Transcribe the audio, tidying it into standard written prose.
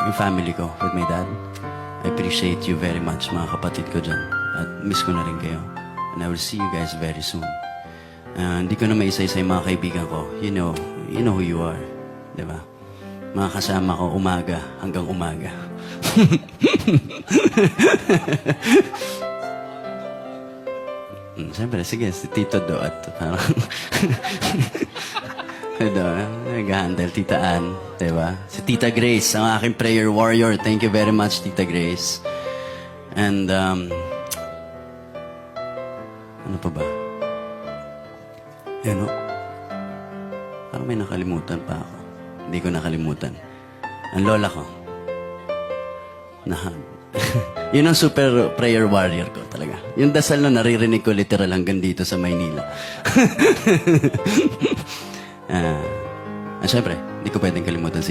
yung family ko with my dad. I appreciate you very much, mga kapatid ko dyan. At miss ko na rin kayo. And I will see you guys very soon. Hindi ko na maisa-isa yung mga kaibigan ko. You know who you are. Diba? Mga kasama ko umaga hanggang umaga. Siyempre, sige, si Tito Do at parang nag-handle, Tita Ann, diba? Si Tita Grace, ang aking prayer warrior. Thank you very much, Tita Grace. And, ano pa ba? Ano? Parang may nakalimutan pa ako. Hindi ko nakalimutan. Ang lola ko. Yun ang super prayer warrior ko talaga. Yung dasal na naririnig ko literal hanggang dito sa Maynila. Siyempre, hindi ko pwedeng kalimutan si